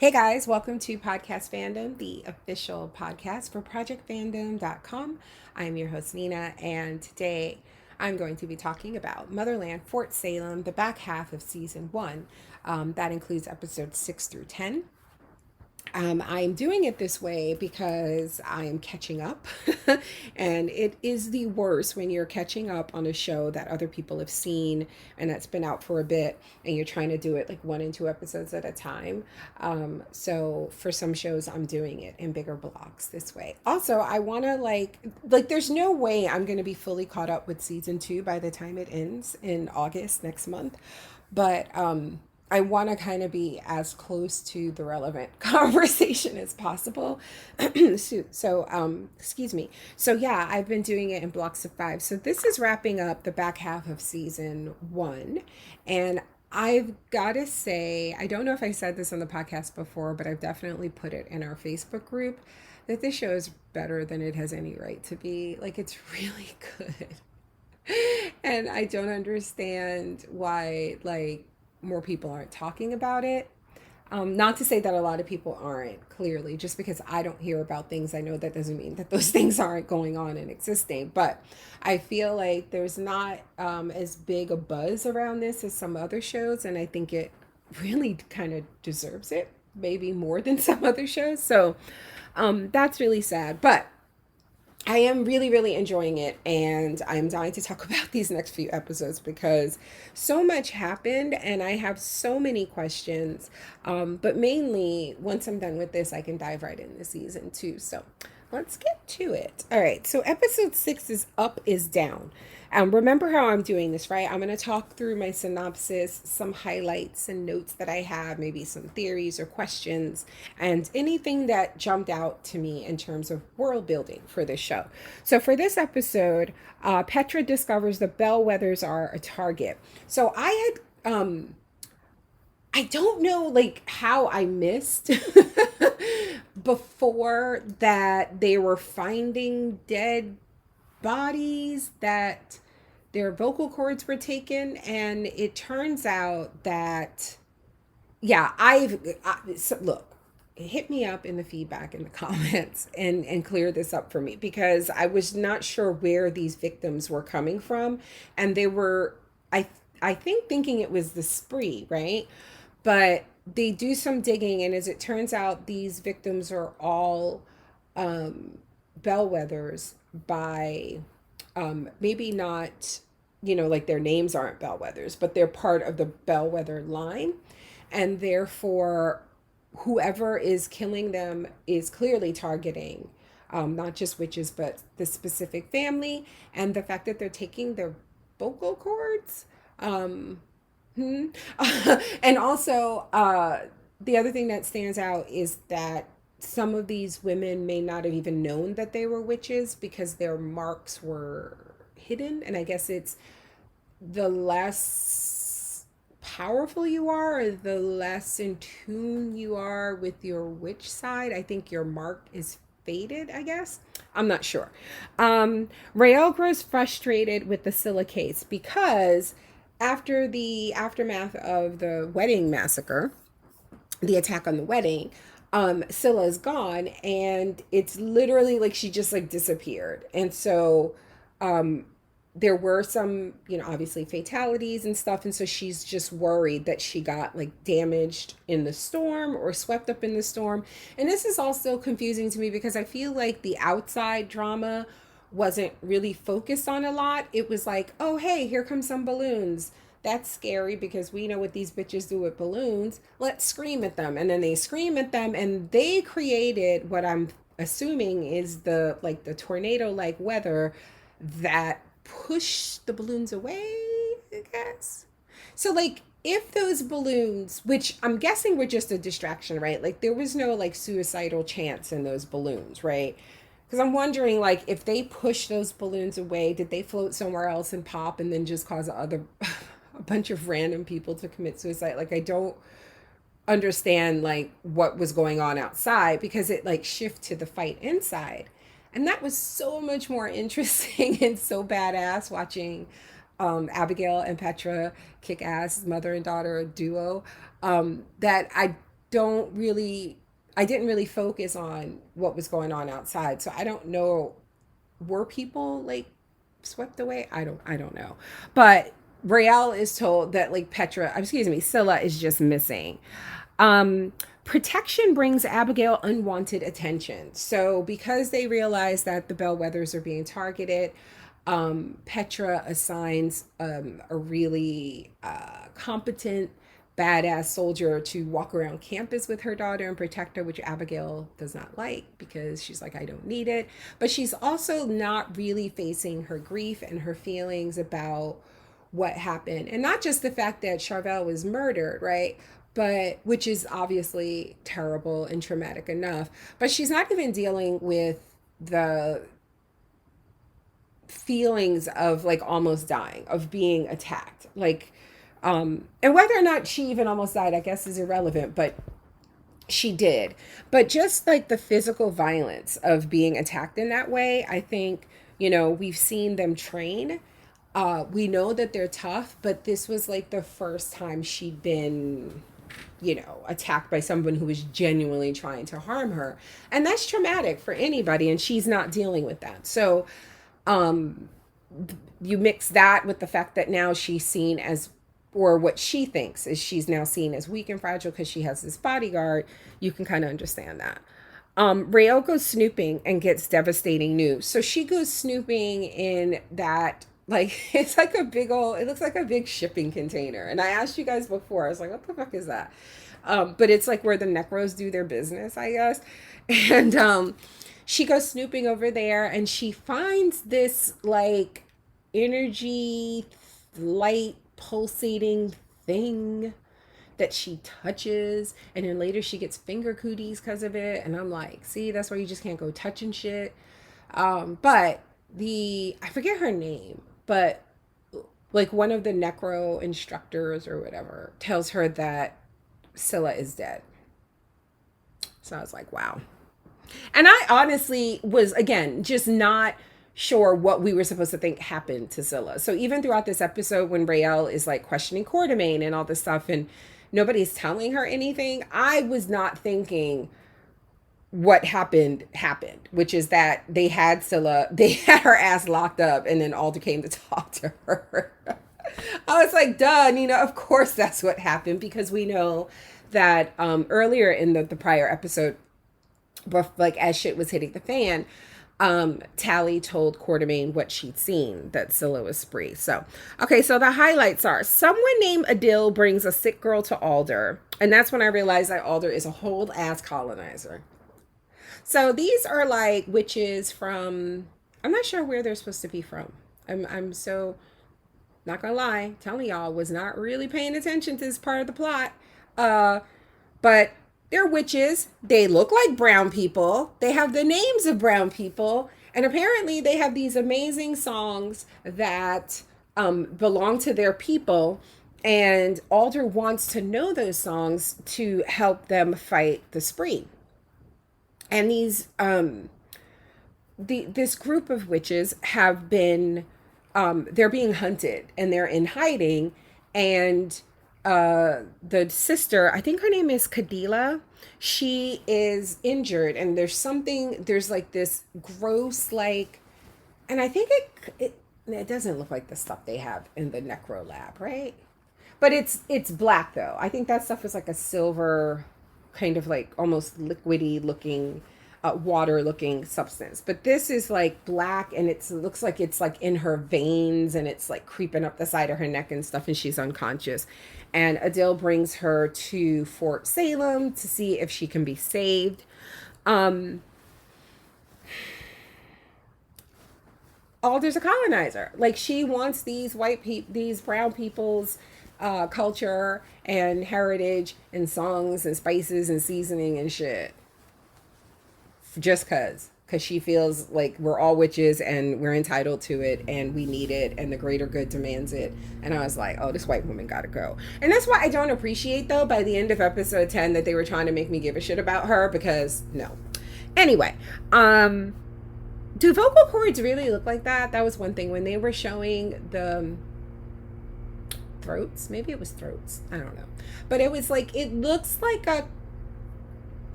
Hey guys, welcome to Podcast Fandom, the official podcast for ProjectFandom.com. I'm your host Nina, and today I'm going to be talking about Motherland, Fort Salem, the back half of season 1. That includes episodes 6 through 10. I'm doing it this way because I am catching up, and it is the worst when you're catching up on a show that other people have seen and that's been out for a bit, and you're trying to do it like 1 and 2 episodes at a time. So for some shows, I'm doing it in bigger blocks this way. Also, I want to there's no way I'm going to be fully caught up with season 2 by the time it ends in August next month, but I want to kind of be as close to the relevant conversation as possible. Excuse me. So yeah, I've been doing it in blocks of 5. So this is wrapping up the back half of season 1. And I've got to say, I don't know if I said this on the podcast before, but I've definitely put it in our Facebook group that this show is better than it has any right to be. Like, it's really good. And I don't understand why, more people aren't talking about it. Not to say that a lot of people aren't, clearly. Just because I don't hear about things, I know that doesn't mean that those things aren't going on and existing. But I feel like there's not as big a buzz around this as some other shows, and I think it really kind of deserves it, maybe more than some other shows. So that's really sad. But I am really, really enjoying it, and I'm dying to talk about these next few episodes because so much happened and I have so many questions. But mainly, once I'm done with this, I can dive right into season 2. So let's get to it. All right, so episode 6 is Up is Down. Remember how I'm doing this, right? I'm going to talk through my synopsis, some highlights and notes that I have, maybe some theories or questions, and anything that jumped out to me in terms of world building for this show. So for this episode, Petra discovers the Bellweathers are a target. So I don't know how I missed before that they were finding dead bodies, that their vocal cords were taken, and it turns out that look, hit me up in the feedback in the comments and clear this up for me, because I was not sure where these victims were coming from, and they were I think thinking it was the spree, right? But they do some digging, and as it turns out, these victims are all bellwethers by maybe not, their names aren't bellwethers, but they're part of the bellwether line. And therefore, whoever is killing them is clearly targeting not just witches, but the specific family. And the fact that they're taking their vocal cords. And also, the other thing that stands out is that some of these women may not have even known that they were witches because their marks were hidden. And I guess it's the less powerful you are, or the less in tune you are with your witch side, I think your mark is faded, I guess. I'm not sure. Raelle grows frustrated with the Scylla case because after the aftermath of the wedding massacre, the attack on the wedding, Scylla is gone, and it's literally like she just disappeared. And so there were some, obviously fatalities and stuff, and so she's just worried that she got damaged in the storm or swept up in the storm. And this is also confusing to me because I feel like the outside drama wasn't really focused on a lot. It was like, oh hey, here come some balloons. That's scary because we know what these bitches do with balloons. Let's scream at them. And then they scream at them, and they created what I'm assuming is the tornado weather that pushed the balloons away, I guess. So if those balloons, which I'm guessing were just a distraction, right? There was no suicidal chance in those balloons, right? Because I'm wondering, if they push those balloons away, did they float somewhere else and pop and then just cause a bunch of random people to commit suicide? I don't understand, what was going on outside, because it, shift to the fight inside. And that was so much more interesting and so badass watching Abigail and Petra kick ass, mother and daughter duo, that don't really, I didn't really focus on what was going on outside. So I don't know, were people like swept away? I don't know. But Raelle is told that like Scylla is just missing. Um, Protection brings Abigail unwanted attention. So because they realize that the Bellweathers are being targeted, Petra assigns a really competent, badass soldier to walk around campus with her daughter and protect her, which Abigail does not like because she's like, I don't need it. But she's also not really facing her grief and her feelings about what happened. And not just the fact that Charvel was murdered, right? But which is obviously terrible and traumatic enough. But she's not even dealing with the feelings of like almost dying, of being attacked. Like, and whether or not she even almost died, I guess is irrelevant, but she did. But just like the physical violence of being attacked in that way, I think, we've seen them train. We know that they're tough, but this was like the first time she'd been, attacked by someone who was genuinely trying to harm her. And that's traumatic for anybody, and she's not dealing with that. So, um, you mix that with the fact that now she's seen as, or what she thinks is she's now seen as weak and fragile because she has this bodyguard, you can kind of understand that. Raelle goes snooping and gets devastating news. So she goes snooping in that, like, it's like it looks like a big shipping container. And I asked you guys before, I was like, what the fuck is that? But it's like where the Necros do their business, I guess. And she goes snooping over there and she finds this like energy light pulsating thing that she touches, and then later she gets finger cooties because of it. And I'm like, see, that's why you just can't go touching shit. But I forget her name, but like one of the necro instructors or whatever tells her that Scylla is dead. So I was like, wow. And I honestly was, again, just not sure what we were supposed to think happened to Scylla. So even throughout this episode, when Raelle is like questioning Quartermain and all this stuff, and nobody's telling her anything, I was not thinking what happened, which is that they had her ass locked up, and then Alder came to talk to her. I was like, duh, Nina, of course that's what happened, because we know that earlier in the prior episode, but like as shit was hitting the fan, Tally told Quartermain what she'd seen, that Scylla was spree. So, okay, so the highlights are someone named Adil brings a sick girl to Alder. And that's when I realized that Alder is a whole ass colonizer. So these are like witches from, I'm not sure where they're supposed to be from. I'm so, not gonna lie, telling y'all, was not really paying attention to this part of the plot. But they're witches. They look like brown people. They have the names of brown people. And apparently they have these amazing songs that belong to their people. And Alder wants to know those songs to help them fight the spree. And this group of witches have been, they're being hunted and they're in hiding. And the sister, I think her name is Kadila, she is injured, and there's like this gross, like, and I think it doesn't look like the stuff they have in the necro lab, right? But it's black though. I think that stuff is like a silver, kind of like almost liquidy looking, water looking substance. But this is like black, and it looks like it's like in her veins, and it's like creeping up the side of her neck and stuff, and she's unconscious. And Adil brings her to Fort Salem to see if she can be saved. Alder's a colonizer. Like, she wants these these brown people's culture and heritage and songs and spices and seasoning and shit. Just because she feels like we're all witches and we're entitled to it and we need it and the greater good demands it. And I was like, oh, this white woman gotta go. And that's why I don't appreciate, though, by the end of episode 10 that they were trying to make me give a shit about her, because no. Anyway, do vocal cords really look like that? That was one thing when they were showing the throats. Maybe it was throats. I don't know. But it was like, it looks like a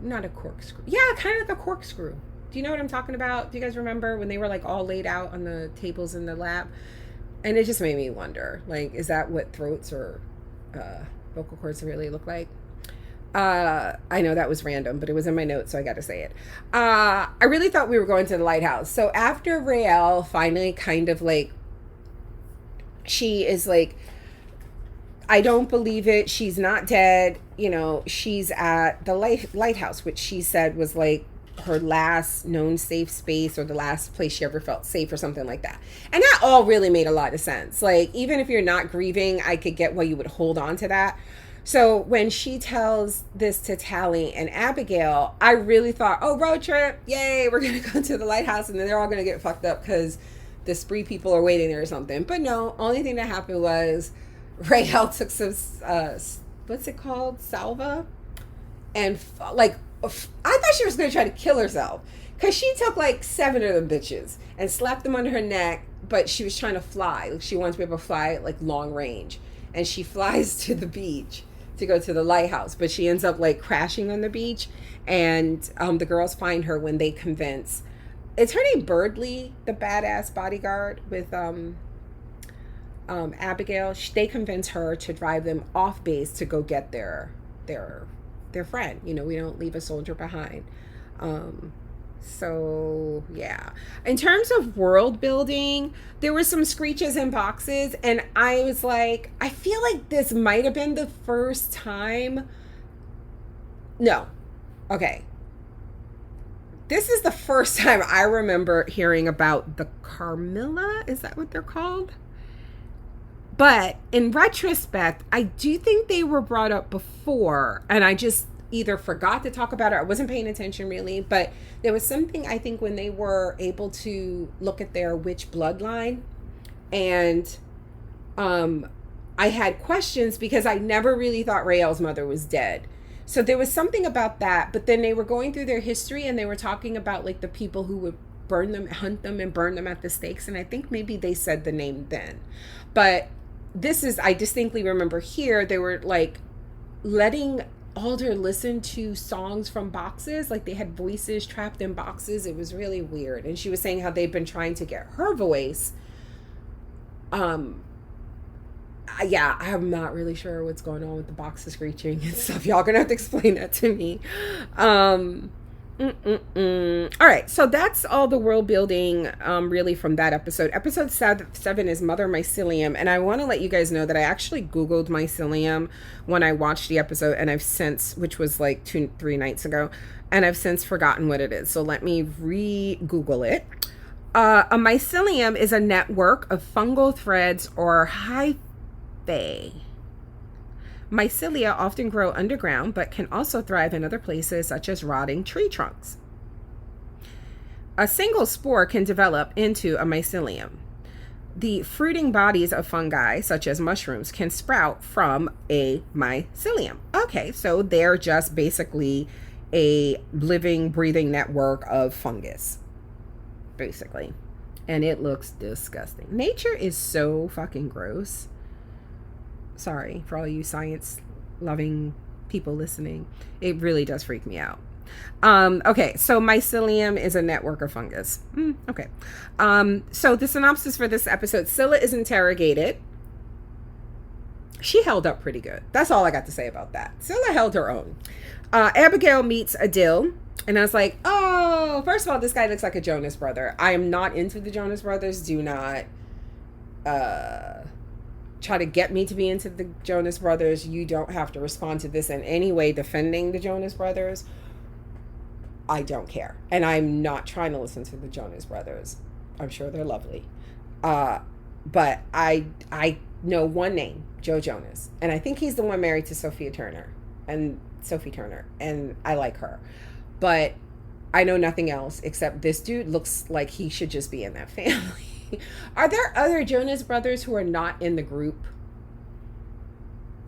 not a corkscrew. Yeah, kind of like a corkscrew. Do you know what I'm talking about? Do you guys remember when they were like all laid out on the tables in the lab? And it just made me wonder, like, is that what throats or vocal cords really look like? I know that was random, but it was in my notes, so I got to say it. I really thought we were going to the lighthouse. So after Raelle finally kind of like, she is like, I don't believe it. She's not dead. You know, she's at the lighthouse, which she said was like her last known safe space, or the last place she ever felt safe, or something like that. And that all really made a lot of sense. Like, even if you're not grieving, I could get why you would hold on to that. So when she tells this to Tally and Abigail, I really thought, oh, road trip, yay, we're going to go to the lighthouse, and then they're all going to get fucked up because the spree people are waiting there or something. But no, only thing that happened was Raelle took some, what's it called? Salva? And like, I thought she was going to try to kill herself, because she took like 7 of them bitches and slapped them under her neck, but she was trying to fly. Like, she wanted to be able to fly like long range. And she flies to the beach to go to the lighthouse, but she ends up like crashing on the beach. And the girls find her when they convince, it's her name Birdley, the badass bodyguard with Abigail. They convince her to drive them off base to go get their friend. You know, we don't leave a soldier behind. So yeah, in terms of world building, there were some screeches and boxes, and I was like, I feel like this might have been the first time. No, okay, this is the first time I remember hearing about the Carmilla. Is that what they're called? But in retrospect, I do think they were brought up before, and I just either forgot to talk about it, or I wasn't paying attention really. But there was something, I think, when they were able to look at their witch bloodline, and I had questions because I never really thought Raelle's mother was dead. So there was something about that. But then they were going through their history, and they were talking about like the people who would burn them, hunt them, and burn them at the stakes. And I think maybe they said the name then. But this is, I distinctly remember here, they were like letting Alder listen to songs from boxes, like they had voices trapped in boxes. It was really weird. And she was saying how they've been trying to get her voice. Yeah, I'm not really sure what's going on with the boxes screeching and stuff. Y'all gonna have to explain that to me. All right, so that's all the world building really from that episode. Episode 7 is Mother Mycelium, and I want to let you guys know that I actually Googled mycelium when I watched the episode, and I've since, which was like 2-3 nights ago, and I've since forgotten what it is. So let me re-Google it. A mycelium is a network of fungal threads or hyphae. Mycelia often grow underground, but can also thrive in other places, such as rotting tree trunks. A single spore can develop into a mycelium. The fruiting bodies of fungi, such as mushrooms, can sprout from a mycelium. Okay, so they're just basically a living, breathing network of fungus, basically. And it looks disgusting. Nature is so fucking gross. Sorry for all you science loving people listening. It really does freak me out. Okay, so mycelium is a network of fungus. Okay. So the synopsis for this episode: Scylla is interrogated. She held up pretty good. That's all I got to say about that. Scylla held her own. Abigail meets Adil, and I was like, oh, first of all, this guy looks like a Jonas brother. I am not into the Jonas brothers. Do not try to get me to be into the Jonas brothers. You don't have to respond to this in any way defending the Jonas brothers. I don't care. And I'm not trying to listen to the Jonas brothers. I'm sure they're lovely. But I know one name, Joe Jonas. And I think he's the one married to Sophie Turner. And I like her. But I know nothing else except this dude looks like he should just be in that family. Are there other Jonas brothers who are not in the group?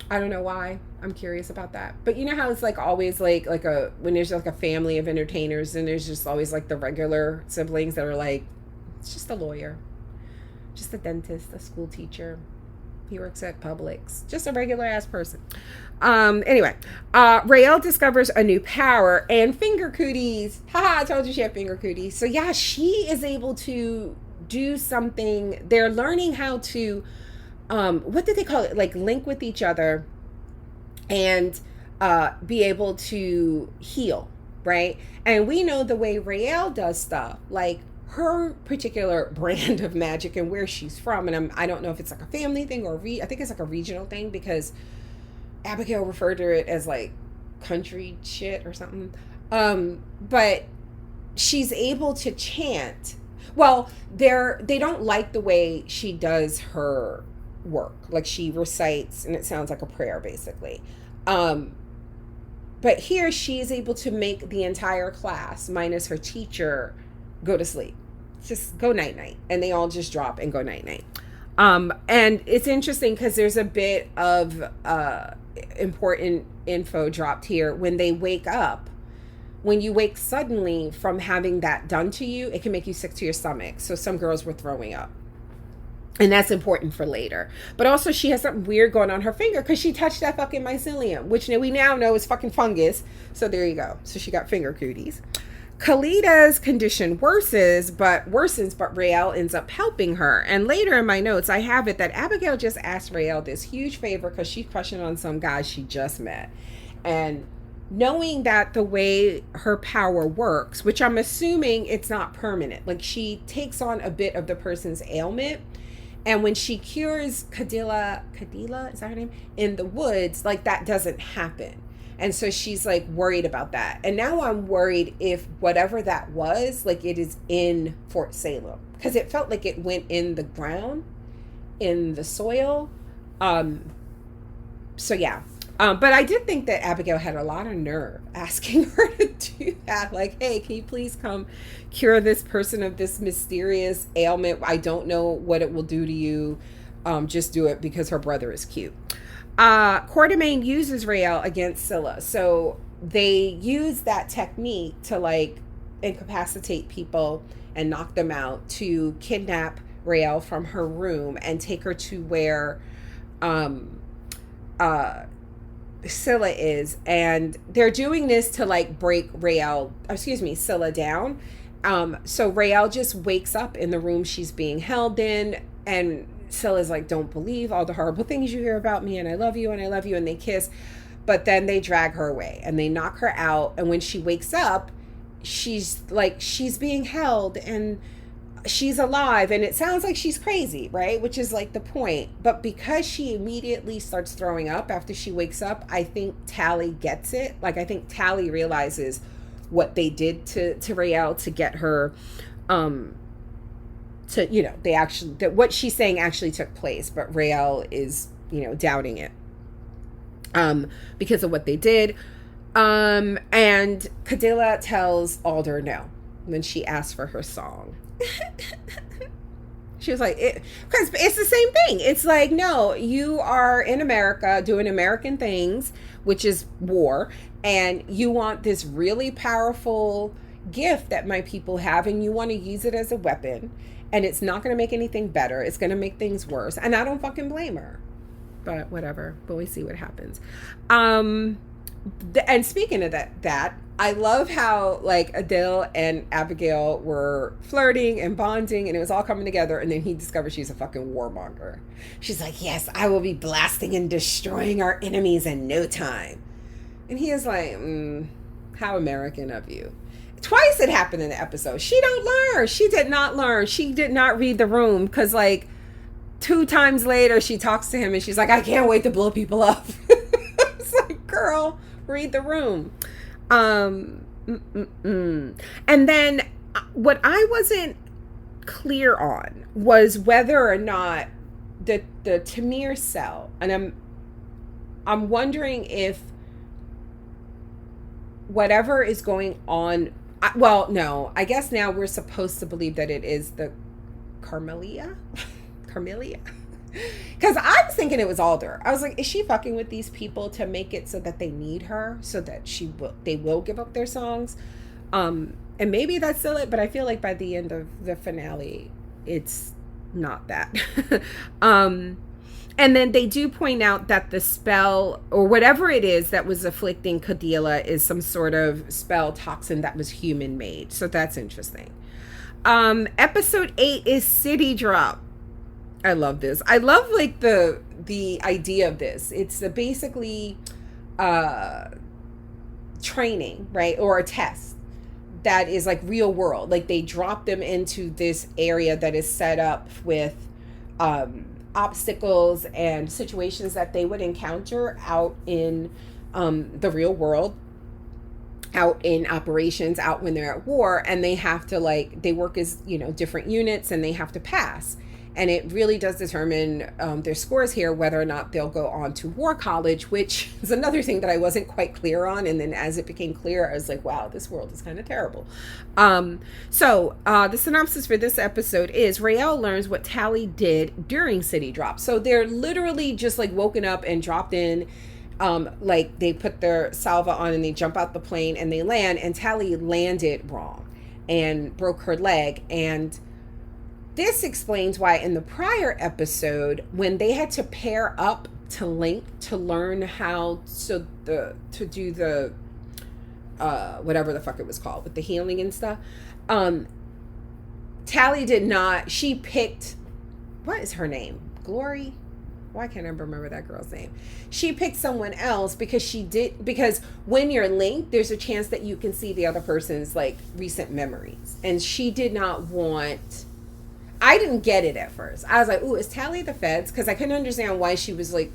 I don't know why. I'm curious about that. But you know how it's like always like when there's like a family of entertainers, and there's just always like the regular siblings that are like, it's just a lawyer, just a dentist, a school teacher. He works at Publix. Just a regular ass person. Anyway, Raelle discovers a new power and finger cooties. Haha, I told you she had finger cooties. So yeah, she is able to do something. They're learning how to, what did they call it? Like link with each other and be able to heal, right? And we know the way Raelle does stuff, like her particular brand of magic and where she's from. And I don't know if it's like a family thing or I think it's like a regional thing, because Abigail referred to it as like country shit or something. But she's able to chant. Well, they don't like the way she does her work. Like she recites and it sounds like a prayer basically. But here she is able to make the entire class minus her teacher go to sleep. Just go night night. And they all just drop and go night night. And it's interesting because there's a bit of important info dropped here. When they wake up, when you wake suddenly from having that done to you, it can make you sick to your stomach. So some girls were throwing up. And that's important for later. But also she has something weird going on her finger because she touched that fucking mycelium, which we now know is fucking fungus. So there you go. So she got finger cooties. Kalida's condition worsens, but Raelle ends up helping her. And later in my notes, I have it that Abigail just asked Raelle this huge favor because she's crushing on some guy she just met. And knowing that the way her power works, which I'm assuming it's not permanent, like she takes on a bit of the person's ailment. And when she cures Cadila, is that her name? In the woods, like that doesn't happen. And so she's like worried about that. And now I'm worried if whatever that was, like it is in Fort Salem. Because it felt like it went in the ground, in the soil. So yeah. But I did think that Abigail had a lot of nerve asking her to do that. Like, hey, can you please come cure this person of this mysterious ailment? I don't know what it will do to you. Just do it because her brother is cute. Quartermain uses Raelle against Scylla. So they use that technique to like incapacitate people and knock them out to kidnap Raelle from her room and take her to where Scylla is. And they're doing this to like break Scylla down. So Raelle just wakes up in the room she's being held in, and Scylla's like, don't believe all the horrible things you hear about me, and I love you, and they kiss. But then they drag her away and they knock her out. And when she wakes up, she's being held and she's alive, and it sounds like she's crazy, right? Which is like the point. But because she immediately starts throwing up after she wakes up, I think Tally gets it. Like, I think Tally realizes what they did to Raelle to get her, that what she's saying actually took place, but Raelle is, doubting it, because of what they did. And Cadila tells Alder no when she asks for her song. She was like, because it's the same thing. It's like, no, you are in America doing American things, which is war, and you want this really powerful gift that my people have, and you want to use it as a weapon, and it's not going to make anything better. It's going to make things worse. And I don't fucking blame her. But whatever. But we see what happens. And speaking of that, I love how like Adele and Abigail were flirting and bonding, and it was all coming together. And then he discovers she's a fucking warmonger. She's like, yes, I will be blasting and destroying our enemies in no time. And he is like, how American of you. Twice it happened in the episode. She don't learn. She did not learn. She did not read the room, because like 2 times later she talks to him and she's like, I can't wait to blow people up. It's like, girl, read the room. And then what I wasn't clear on was whether or not the Tamir cell, and I'm wondering if whatever is going on, well, no, I guess now we're supposed to believe that it is the Carmelia, because I was thinking it was Alder. I was like, is she fucking with these people to make it so that they need her, so that they will give up their songs? And maybe that's still it, but I feel like by the end of the finale, it's not that. And then they do point out that the spell or whatever it is that was afflicting Cadila is some sort of spell toxin that was human made. So that's interesting. Episode 8 is City Drop. I love this. I love like the idea of this. It's basically training, right? Or a test that is like real world. Like they drop them into this area that is set up with obstacles and situations that they would encounter out in the real world, out in operations, out when they're at war, and they have to like, they work as, you know, different units and they have to pass. And it really does determine their scores here, whether or not they'll go on to war college, which is another thing that I wasn't quite clear on. And then as it became clear, I was like, wow, this world is kind of terrible. So the synopsis for this episode is Raelle learns what Tally did during City Drop. So they're literally just like woken up and dropped in. Like they put their salva on and they jump out the plane and they land, and Tally landed wrong and broke her leg. And this explains why in the prior episode, when they had to pair up to link to learn how to do the whatever the fuck it was called with the healing and stuff, Tally did not. She picked, what is her name? Glory? Why can't I remember that girl's name? She picked someone else because when you're linked, there's a chance that you can see the other person's like recent memories, and she did not want. I didn't get it at first. I was like, ooh, is Tally the feds? Because I couldn't understand why she was like,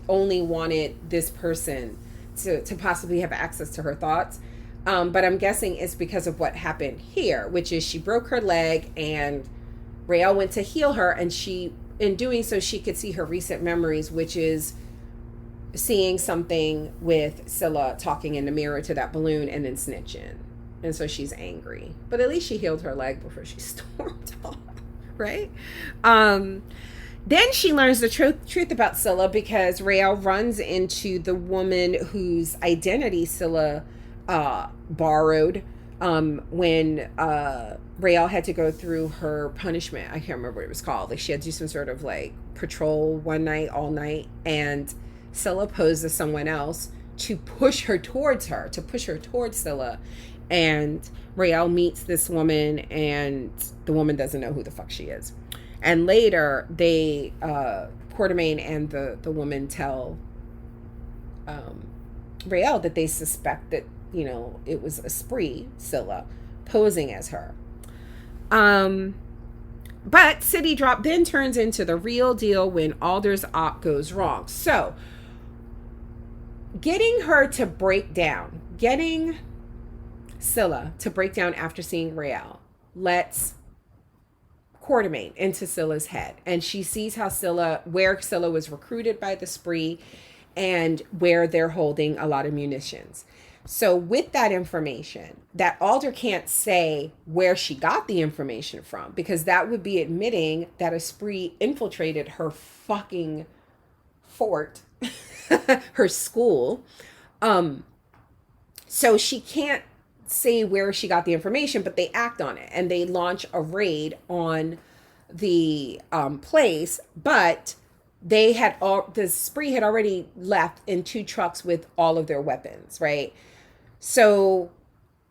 only wanted this person to possibly have access to her thoughts. But I'm guessing it's because of what happened here, which is she broke her leg and Raelle went to heal her. And she, in doing so, she could see her recent memories, which is seeing something with Scylla talking in the mirror to that balloon and then snitching. And so she's angry. But at least she healed her leg before she stormed off. Right? Then she learns the truth about Scylla because Raelle runs into the woman whose identity Scylla borrowed when Raelle had to go through her punishment. I can't remember what it was called. Like she had to do some sort of like patrol one night, all night, and Scylla posed as someone else to push her towards Scylla. And Raelle meets this woman, and the woman doesn't know who the fuck she is. And later, they, Quartermain and the woman tell Raelle that they suspect that, you know, it was Esprit, Scylla, posing as her. But City Drop then turns into the real deal when Alder's op goes wrong. So, getting Scylla to break down after seeing Raelle lets Quartermain into Scylla's head, and she sees where Scylla was recruited by the spree and where they're holding a lot of munitions. So with that information, that Alder can't say where she got the information from, because that would be admitting that a spree infiltrated her fucking fort, her school. So she can't say where she got the information, but they act on it and they launch a raid on the place. But the spree had already left in 2 trucks with all of their weapons, right? So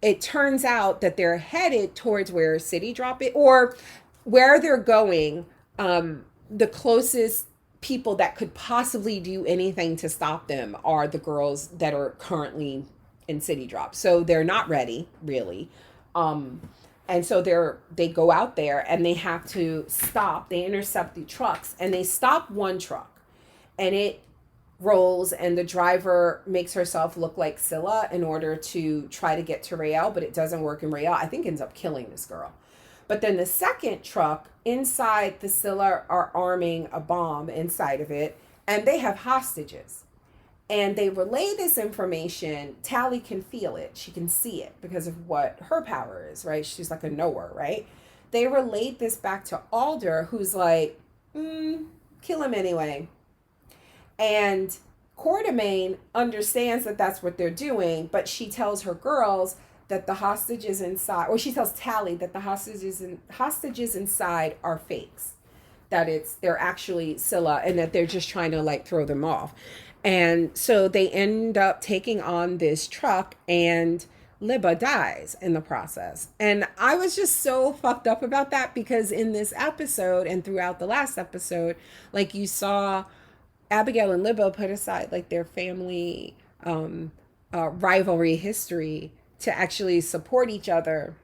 it turns out that they're headed towards where City Drop it, or where they're going. The closest people that could possibly do anything to stop them are the girls that are currently in City Drop. So they're not ready, really. And so they go out there and they have to stop. They intercept the trucks and they stop one truck, and it rolls, and the driver makes herself look like Scylla in order to try to get to Raelle, but it doesn't work, and Raelle, I think, ends up killing this girl. But then the second truck, inside, the Scylla are arming a bomb inside of it, and they have hostages. And they relay this information. Tally can feel it. She can see it because of what her power is, right? She's like a knower, right? They relayed this back to Alder, who's like, kill him anyway. And Quartermain understands that that's what they're doing, but she tells her girls that the hostages inside, or she tells Tally that the hostages inside are fakes. that they're actually Scylla and that they're just trying to like throw them off. And so they end up taking on this truck, and Libba dies in the process. And I was just so fucked up about that, because in this episode and throughout the last episode, like you saw Abigail and Libba put aside like their family rivalry history to actually support each other.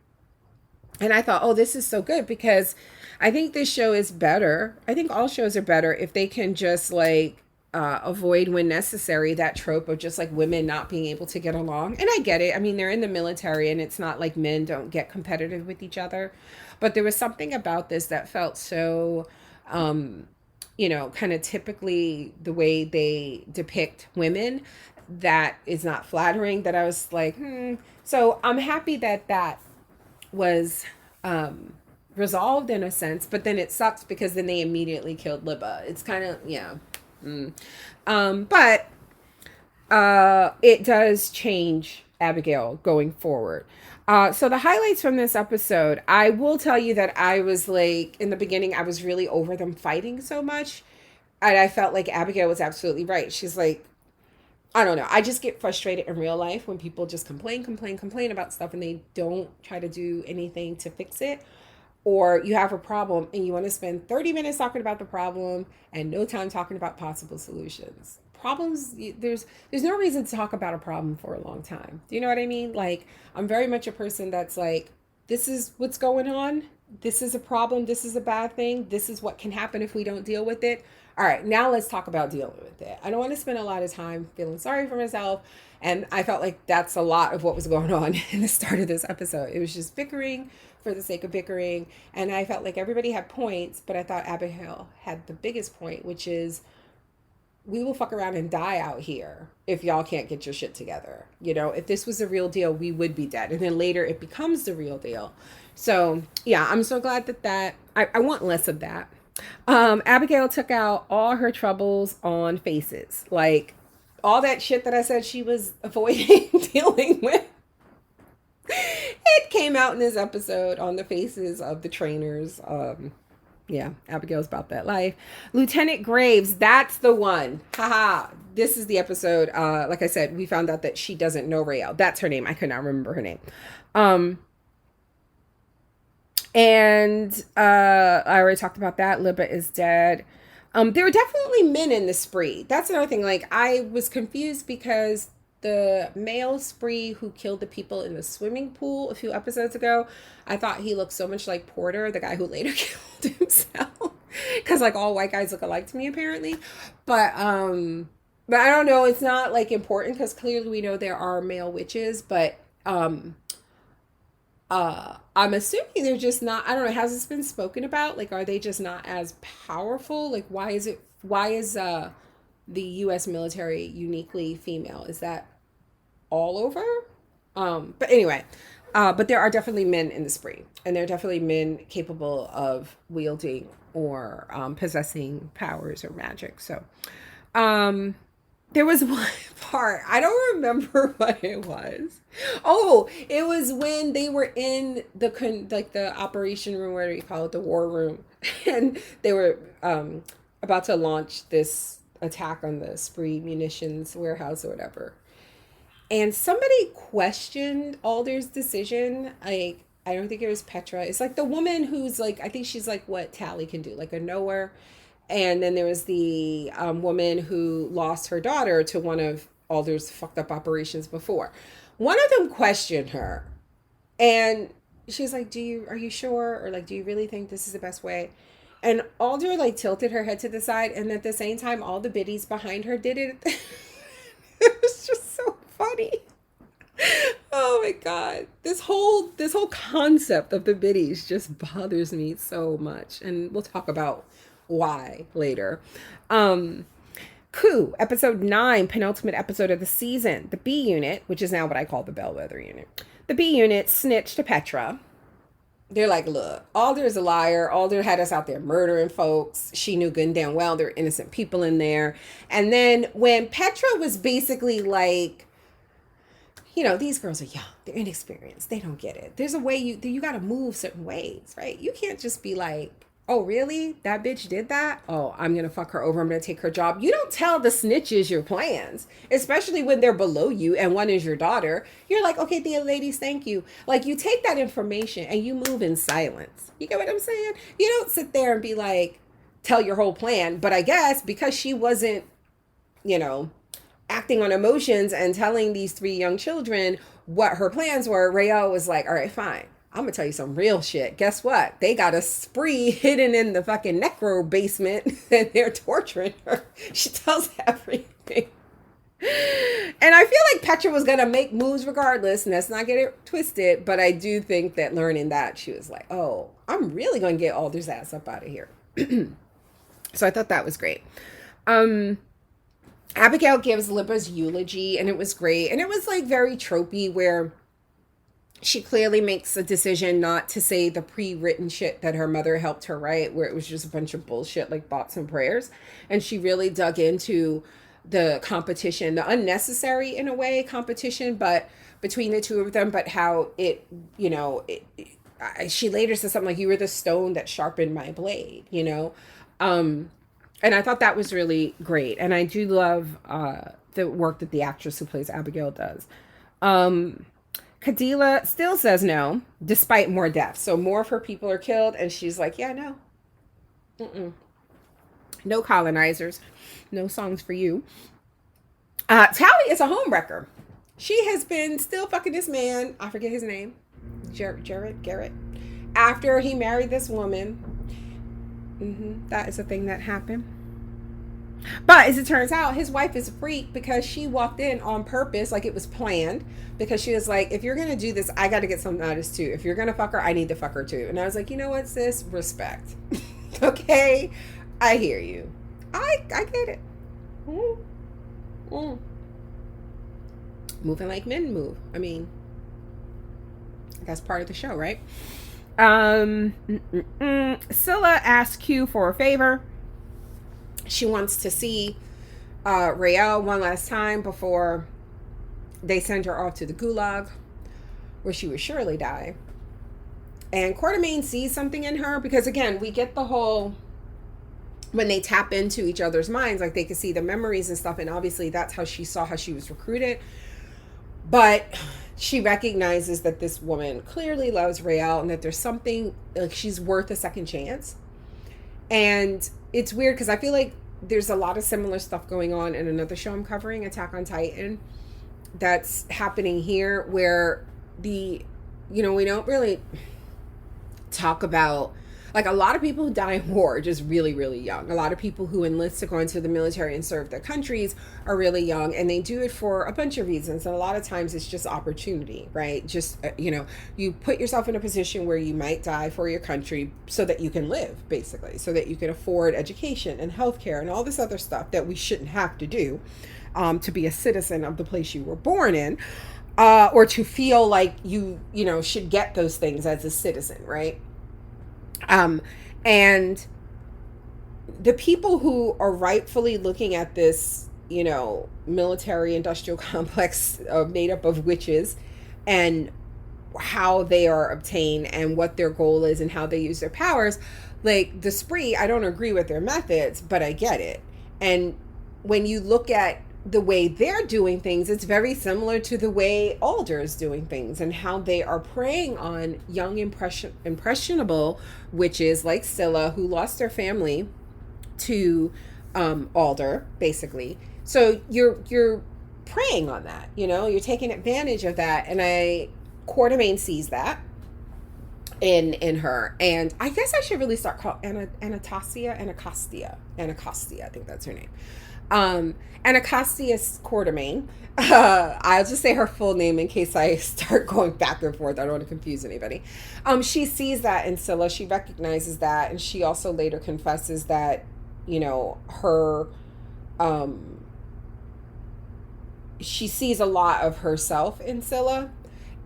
And I thought, oh, this is so good, because I think this show is better. I think all shows are better if they can just like avoid, when necessary, that trope of just like women not being able to get along. And I get it. I mean, they're in the military, and it's not like men don't get competitive with each other. But there was something about this that felt so, kind of typically the way they depict women that is not flattering, that I was like, So I'm happy that that was resolved in a sense, but then it sucks because then they immediately killed Libba. It's kind of, yeah. But it does change Abigail going forward. So the highlights from this episode, I will tell you that I was like, in the beginning, I was really over them fighting so much. And I felt like Abigail was absolutely right. She's like, I don't know. I just get frustrated in real life when people just complain about stuff and they don't try to do anything to fix it. Or you have a problem and you want to spend 30 minutes talking about the problem and no time talking about possible solutions. Problems, there's no reason to talk about a problem for a long time. Do you know what I mean? Like, I'm very much a person that's like, this is what's going on. This is a problem. This is a bad thing. This is what can happen if we don't deal with it. All right, now let's talk about dealing with it. I don't want to spend a lot of time feeling sorry for myself. And I felt like that's a lot of what was going on in the start of this episode. It was just bickering for the sake of bickering. And I felt like everybody had points, but I thought Abigail had the biggest point, which is, we will fuck around and die out here if y'all can't get your shit together. You know, if this was a real deal, we would be dead. And then later it becomes the real deal. So yeah, I'm so glad that I want less of that. Abigail took out all her troubles on faces. Like, all that shit that I said she was avoiding dealing with, it came out in this episode on the faces of the trainers. Yeah, Abigail's about that life. Lieutenant Graves, that's the one. Haha. This is the episode. Like I said, we found out that she doesn't know Raelle. That's her name. I could not remember her name. And I already talked about that. Libba is dead. There were definitely men in the spree. That's another thing. Like, I was confused because the male spree who killed the people in the swimming pool a few episodes ago, I thought he looked so much like Porter, the guy who later killed himself. Because like all white guys look alike to me apparently. But I don't know. It's not like important because clearly we know there are male witches. But I'm assuming they're just not, I don't know, has this been spoken about? Like, are they just not as powerful? Like, why is the U.S. military uniquely female? Is that all over? But anyway, but there are definitely men in the spree, and there are definitely men capable of wielding or possessing powers or magic. So there was one part, I don't remember what it was. Oh, it was when they were in the operation room, what do you call it, the war room, and they were about to launch this attack on the spree munitions warehouse or whatever. And somebody questioned Alder's decision. Like, I don't think it was Petra. It's like the woman who's like, I think she's like what Tally can do, like a knower. And then there was the woman who lost her daughter to one of Alder's fucked up operations before. One of them questioned her. And she's like, are you sure? Or like, do you really think this is the best way? And Alder like tilted her head to the side. And at the same time, all the biddies behind her did it. It was just so funny. Oh my God. This whole concept of the biddies just bothers me so much. And we'll talk about why later. Coup, episode 9, penultimate episode of the season. The B unit, which is now what I call the Bellweather unit. The B unit snitched to Petra. They're like, look, Alder is a liar. Alder had us out there murdering folks. She knew good and damn well there were innocent people in there. And then when Petra was basically like, you know, these girls are young. They're inexperienced. They don't get it. There's a way you got to move certain ways, right? You can't just be like, Oh, really? That bitch did that? Oh, I'm going to fuck her over. I'm going to take her job. You don't tell the snitches your plans, especially when they're below you and one is your daughter. You're like, okay, the ladies, thank you. Like, you take that information and you move in silence. You get what I'm saying? You don't sit there and be like, tell your whole plan. But I guess because she wasn't, you know, acting on emotions and telling these three young children what her plans were, Raelle was like, all right, fine. I'm gonna tell you some real shit. Guess what? They got a spree hidden in the fucking necro basement and they're torturing her. She tells everything. And I feel like Petra was gonna make moves regardless, and let's not get it twisted. But I do think that learning that, she was like, oh, I'm really gonna get Alder's ass up out of here. So I thought that was great. Abigail gives Libba's eulogy, and it was great. And it was like very tropey, where she clearly makes a decision not to say the pre-written shit that her mother helped her write, where it was just a bunch of bullshit like thoughts and prayers. And she really dug into the competition, the unnecessary in a way competition, but between the two of them, but how it, you know, she later says something like, you were the stone that sharpened my blade, you know? And I thought that was really great. And I do love the work that the actress who plays Abigail does. Kadila still says no, despite more deaths. So more of her people are killed, and she's like, yeah, no. Mm-mm. No colonizers. No songs for you. Tally is a homewrecker. She has been still fucking this man. I forget his name. Garrett. After he married this woman. That is a thing that happened. But as it turns out, his wife is a freak because she walked in on purpose, like it was planned, because she was like, if you're going to do this, I got to get something out of this too. If you're going to fuck her, I need to fuck her too. And I was like, you know what, sis? Respect. Okay? I hear you. I get it. Moving like men move. I mean, that's part of the show, right? Scylla asks Q for a favor. She wants to see Raelle one last time before they send her off to the gulag, where she would surely die. And Quartermain sees something in her, because again, we get the whole, when they tap into each other's minds, like they can see the memories and stuff, and obviously that's how she saw how she was recruited. But she recognizes that this woman clearly loves Raelle, and that there's something, like she's worth a second chance. And it's weird because I feel like there's a lot of similar stuff going on in another show I'm covering, Attack on Titan, that's happening here, where we don't really talk about, like, a lot of people who die in war are just really, really young. A lot of people who enlist to go into the military and serve their countries are really young, and they do it for a bunch of reasons. And a lot of times it's just opportunity, right? Just, you put yourself in a position where you might die for your country so that you can live, basically, so that you can afford education and healthcare and all this other stuff that we shouldn't have to do to be a citizen of the place you were born in, or to feel like you should get those things as a citizen, right? And the people who are rightfully looking at this, military industrial complex made up of witches, and how they are obtained and what their goal is and how they use their powers, like the spree, I don't agree with their methods, but I get it. And when you look at the way they're doing things, it's very similar to the way Alder is doing things, and how they are preying on young impressionable witches like Scylla, who lost their family to Alder, basically. So you're preying on that, you're taking advantage of that, and Quartermain sees that in her, and I guess I should really start calling Anacostia, I think that's her name. Anacostia Quartermain. I'll just say her full name in case I start going back and forth. I don't want to confuse anybody. She sees that in Scylla. She recognizes that, and she also later confesses that, her, she sees a lot of herself in Scylla,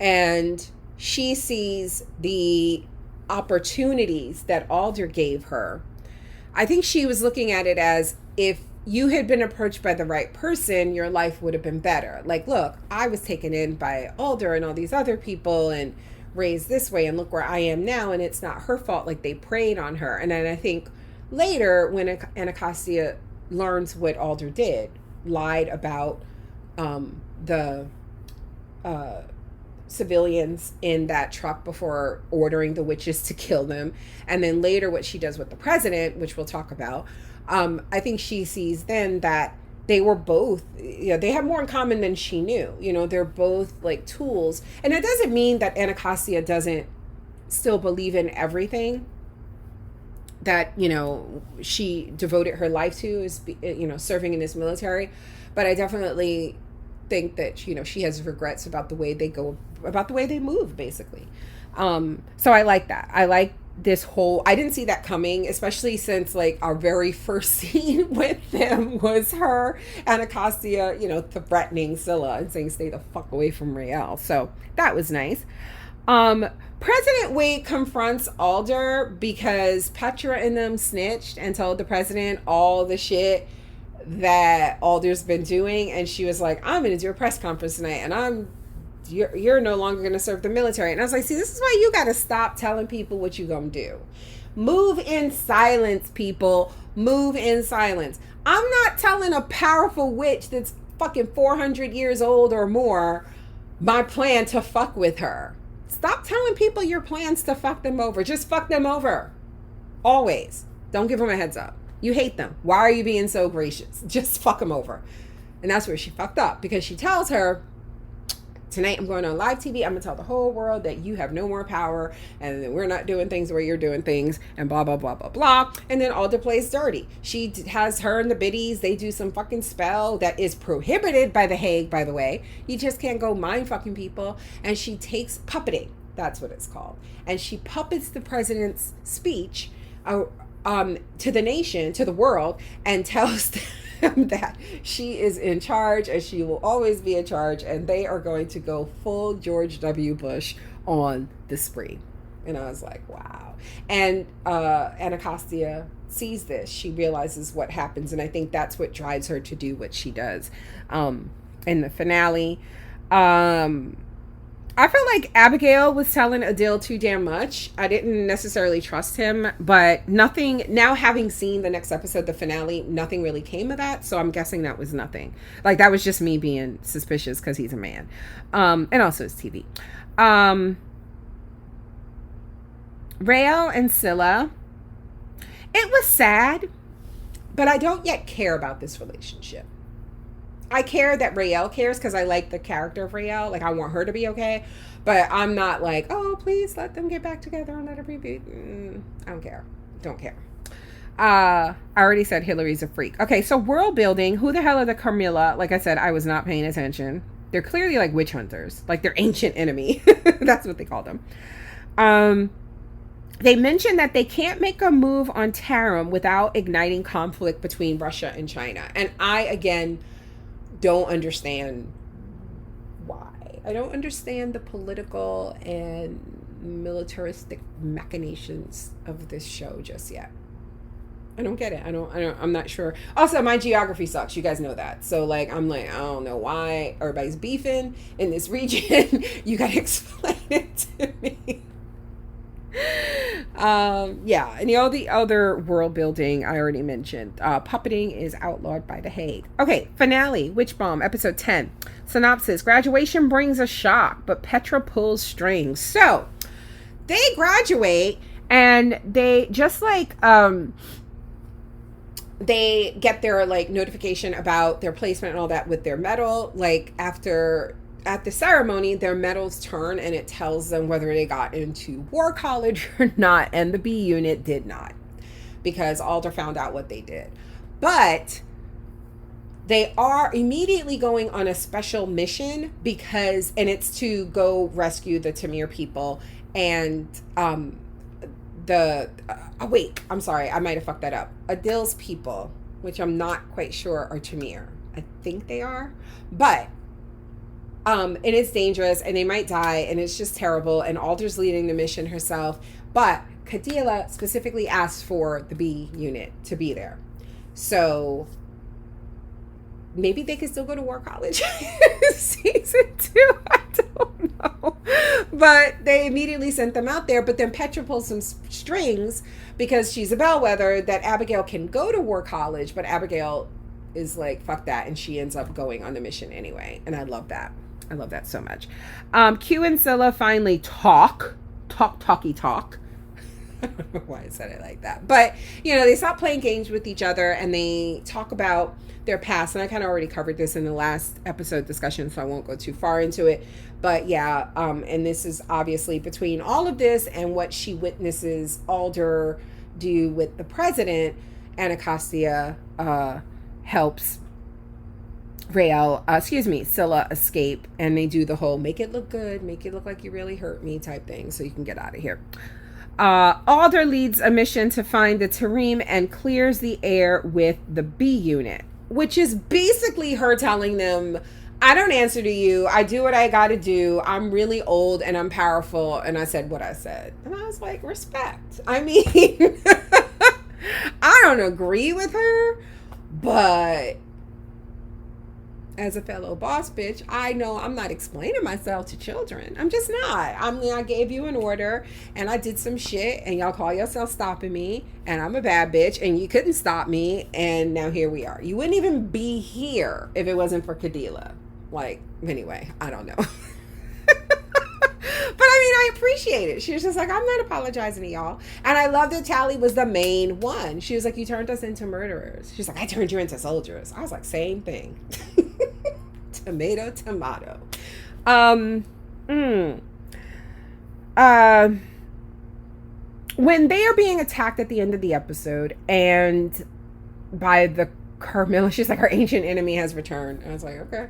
and she sees the opportunities that Alder gave her. I think she was looking at it as, if you had been approached by the right person, your life would have been better. Like, look, I was taken in by Alder and all these other people, and raised this way and look where I am now, and it's not her fault. Like, they preyed on her. And then I think later when Anacostia learns what Alder did, lied about the civilians in that truck before ordering the witches to kill them, and then later what she does with the president, which we'll talk about, I think she sees then that they were both, they have more in common than she knew. They're both like tools. And it doesn't mean that Anacostia doesn't still believe in everything that, she devoted her life to, is, serving in this military. But I definitely think that, she has regrets about the way they move, basically. So I like that. I like this whole, I didn't see that coming, especially since like our very first scene with them was her, Anacostia, threatening Scylla and saying, stay the fuck away from Raelle. So that was nice. President Wade confronts Alder because Petra and them snitched and told the president all the shit that Alder's been doing, and she was like, I'm gonna do a press conference tonight, and you're no longer gonna serve the military. And I was like, see, this is why you gotta stop telling people what you gonna do. Move in silence, people. Move in silence. I'm not telling a powerful witch that's fucking 400 years old or more my plan to fuck with her. Stop telling people your plans to fuck them over. Just fuck them over. Always. Don't give them a heads up. You hate them. Why are you being so gracious? Just fuck them over. And that's where she fucked up, because she tells her, tonight I'm going on live TV. I'm going to tell the whole world that you have no more power and that we're not doing things the way you're doing things, and blah, blah, blah, blah, blah. And then Alder plays dirty. She has her and the biddies. They do some fucking spell that is prohibited by the Hague, by the way. You just can't go mind fucking people. And she takes puppeting. That's what it's called. And she puppets the president's speech to the nation, to the world, and tells them that she is in charge and she will always be in charge, and they are going to go full George W. Bush on the spree. And I was like, wow. And Anacostia sees this. She realizes what happens, and I think that's what drives her to do what she does. In the finale, I feel like Abigail was telling Adil too damn much. I didn't necessarily trust him, but nothing, now having seen the next episode, the finale, nothing really came of that. So I'm guessing that was nothing. Like, that was just me being suspicious because he's a man. And also it's TV. Raelle and Scylla. It was sad, but I don't yet care about this relationship. I care that Raelle cares because I like the character of Raelle. Like, I want her to be okay. But I'm not like, oh, please let them get back together and let her be. I don't care. Don't care. I already said Hillary's a freak. Okay, so world building. Who the hell are the Carmilla? Like I said, I was not paying attention. They're clearly like witch hunters. Like, they're ancient enemy. That's what they call them. They mentioned that they can't make a move on Tarim without igniting conflict between Russia and China. And I, again, don't understand why. I don't understand the political and militaristic machinations of this show just yet. I don't get it. I'm not sure. Also, my geography sucks. You guys know that. So, like, I'm like, I don't know why everybody's beefing in this region. You gotta explain it to me. Yeah, and all the other world building I already mentioned. Puppeting is outlawed by the Hague. Okay, finale, Witch Bomb, episode 10. Synopsis: graduation brings a shock, but Petra pulls strings. So they graduate, and they just like they get their like notification about their placement and all that with their medal. Like, at the ceremony, their medals turn and it tells them whether they got into War College or not, and the B unit did not, because Alder found out what they did. But they are immediately going on a special mission and it's to go rescue the Tamir people and wait, I'm sorry, I might have fucked that up. Adil's people, which I'm not quite sure are Tamir. I think they are, but and it's dangerous and they might die and it's just terrible, and Alder's leading the mission herself, but Cadila specifically asked for the B unit to be there. So maybe they could still go to War College season 2. I don't know. But they immediately sent them out there. But then Petra pulls some strings because she's a bellwether that Abigail can go to war college, but Abigail is like, fuck that, and she ends up going on the mission anyway. And I love that. I love that so much. Q and Scylla finally talk. I don't know why I said it like that. But, you know, they stop playing games with each other and they talk about their past. And I kind of already covered this in the last episode discussion, so I won't go too far into it. But yeah, and this is obviously between all of this and what she witnesses Alder do with the president. Anacostia helps Scylla escape, and they do the whole make it look good, make it look like you really hurt me type thing so you can get out of here. Alder leads a mission to find the Tarim and clears the air with the B unit, which is basically her telling them, I don't answer to you. I do what I got to do. I'm really old and I'm powerful. And I said what I said. And I was like, respect. I mean, I don't agree with her, but as a fellow boss bitch, I know I'm not explaining myself to children. I'm just not. I mean, I gave you an order and I did some shit and y'all call yourself stopping me, and I'm a bad bitch and you couldn't stop me, and now here we are. You wouldn't even be here if it wasn't for Cadila. Like, anyway, I don't know. But I mean, I appreciate it. She was just like, I'm not apologizing to y'all. And I love that Tally was the main one. She was like, you turned us into murderers. She's like, I turned you into soldiers. I was like, same thing. Tomato. When they are being attacked at the end of the episode and by the Carmilla, she's like, our ancient enemy has returned. And I was like, okay.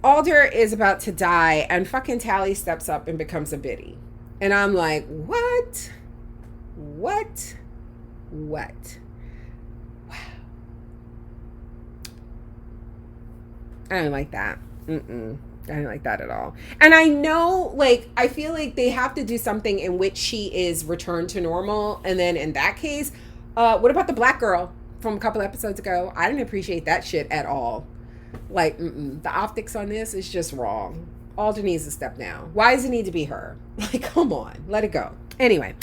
Alder is about to die and fucking Tally steps up and becomes a biddy. And I'm like, what? Wow. I don't like that. I don't like that at all. And I know, like, I feel like they have to do something in which she is returned to normal. And then in that case, what about the black girl from a couple episodes ago? I didn't appreciate that shit at all. Like, the optics on this is just wrong. Alder needs to step down. Why does it need to be her? Like, come on, let it go. Anyway,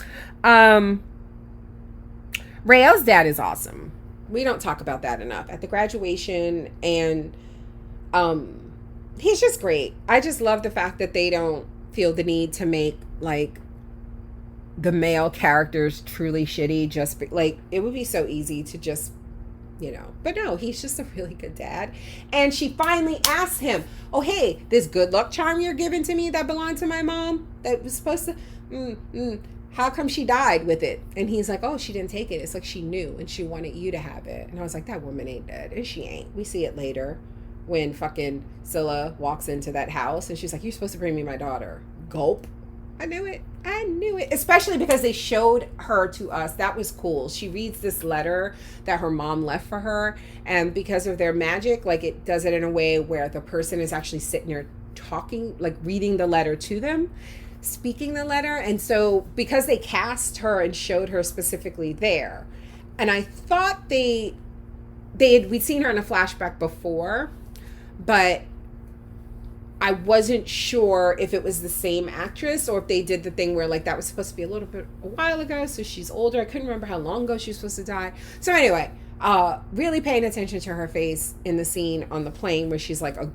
Raelle's dad is awesome. We don't talk about that enough. At the graduation, and he's just great. I just love the fact that they don't feel the need to make, like, the male characters truly shitty. Just like, it would be so easy to just, you know, but no, he's just a really good dad. And she finally asked him, oh, hey, this good luck charm you're giving to me that belonged to my mom that was supposed to, how come she died with it? And he's like, oh, she didn't take it. It's like she knew and she wanted you to have it. And I was like, that woman ain't dead. And she ain't. We see it later when fucking Scylla walks into that house and she's like, you're supposed to bring me my daughter. Gulp. I knew it. Especially because they showed her to us. That was cool. She reads this letter that her mom left for her. And because of their magic, like, it does it in a way where the person is actually sitting there talking, like reading the letter to them, speaking the letter. And so because they cast her and showed her specifically there, and I thought we'd seen her in a flashback before, but I wasn't sure if it was the same actress or if they did the thing where, like, that was supposed to be a while ago, so she's older. I couldn't remember how long ago she was supposed to die. So anyway, really paying attention to her face in the scene on the plane where she's like a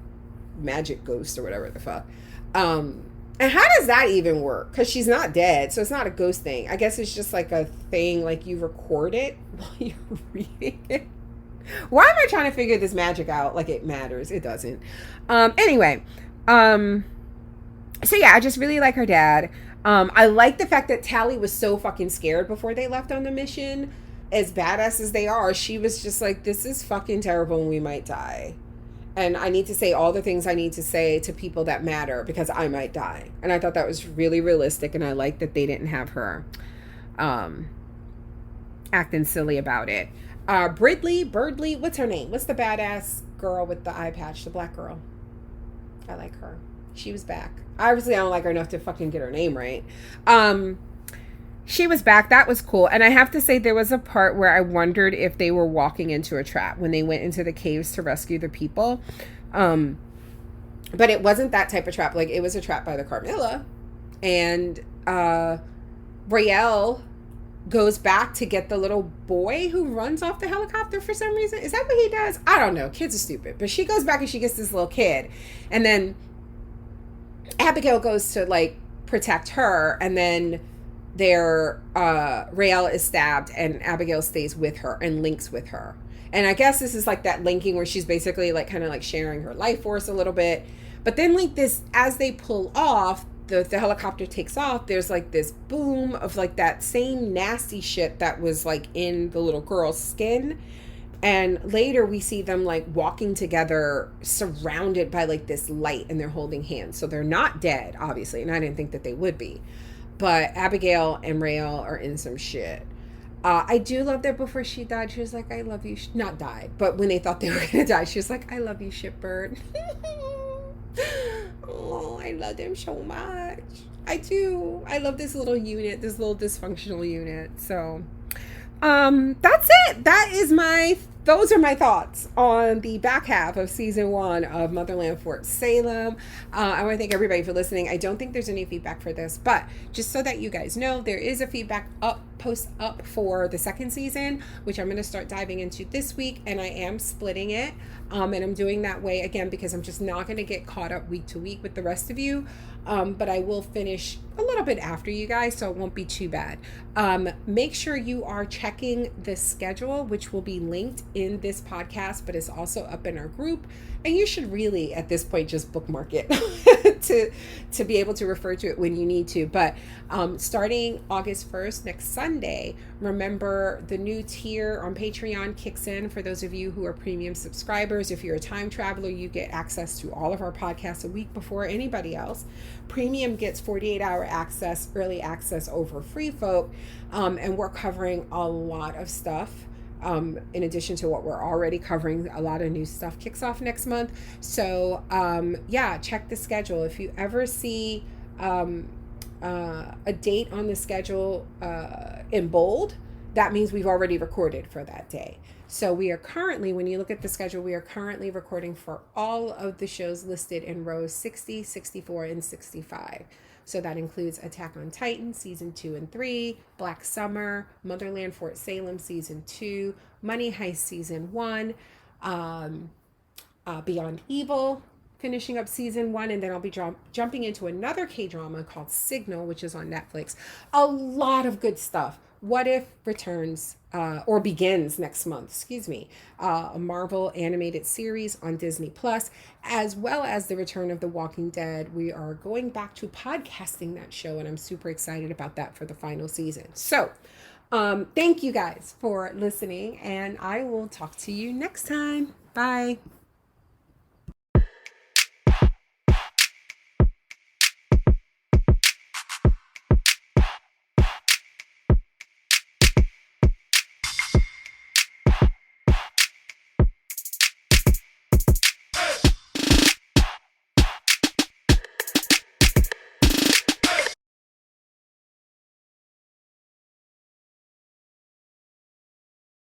magic ghost or whatever the fuck. And how does that even work? Because she's not dead, so it's not a ghost thing. I guess it's just like a thing, like you record it while you're reading it. Why am I trying to figure this magic out like it matters? It doesn't. Anyway. So yeah, I just really like her dad. I like the fact that Tally was so fucking scared before they left on the mission. As badass as they are, she was just like, this is fucking terrible and we might die. And I need to say all the things I need to say to people that matter because I might die. And I thought that was really realistic, and I like that they didn't have her acting silly about it. Birdley, what's her name? What's the badass girl with the eye patch, the black girl? I like her. She was back. Obviously, I don't like her enough to fucking get her name right. She was back. That was cool. And I have to say, there was a part where I wondered if they were walking into a trap when they went into the caves to rescue the people. But it wasn't that type of trap. Like, it was a trap by the Carmilla. And Raelle goes back to get the little boy who runs off the helicopter for some reason. Is that what he does? I don't know. Kids are stupid. But she goes back and she gets this little kid. And then Abigail goes to, like, protect her. And then Raelle is stabbed and Abigail stays with her and links with her. And I guess this is like that linking where she's basically like kind of like sharing her life force a little bit. But then, like, this, as they pull off, the helicopter takes off, there's like this boom of like that same nasty shit that was like in the little girl's skin. And later we see them like walking together surrounded by like this light, and they're holding hands. So they're not dead, obviously. And I didn't think that they would be. But Abigail and Raelle are in some shit. I do love that before she died, she was like, I love you. Not died, but when they thought they were going to die, she was like, I love you, shipbird. Oh, I love them so much. I do. I love this little unit, this little dysfunctional unit. So, that's it. Those are my thoughts on the back half of season 1 of Motherland Fort Salem. I want to thank everybody for listening. I don't think there's any feedback for this, but just so that you guys know, there is a feedback post up for the second season, which I'm going to start diving into this week, and I am splitting it. And I'm doing that way again because I'm just not going to get caught up week to week with the rest of you. But I will finish a little bit after you guys, so it won't be too bad. Make sure you are checking the schedule, which will be linked in this podcast, but it's also up in our group. And you should really, at this point, just bookmark it to be able to refer to it when you need to. But starting August 1st, next Sunday, remember the new tier on Patreon kicks in for those of you who are premium subscribers. If you're a time traveler, you get access to all of our podcasts a week before anybody else. Premium gets 48-hour access, early access over free folk. And we're covering a lot of stuff. In addition to what we're already covering, a lot of new stuff kicks off next month. So, yeah, check the schedule. If you ever see a date on the schedule in bold, that means we've already recorded for that day. So we are currently, when you look at the schedule, we are currently recording for all of the shows listed in rows 60, 64, and 65. So that includes Attack on Titan, Season 2 and 3, Black Summer, Motherland Fort Salem, Season 2, Money Heist, Season 1, Beyond Evil, finishing up Season 1, and then I'll be jumping into another K-drama called Signal, which is on Netflix. A lot of good stuff. What If returns, or begins next month, a Marvel animated series on Disney Plus, as well as the return of The Walking Dead. We are going back to podcasting that show, and I'm super excited about that for the final season. So, thank you guys for listening, and I will talk to you next time. Bye.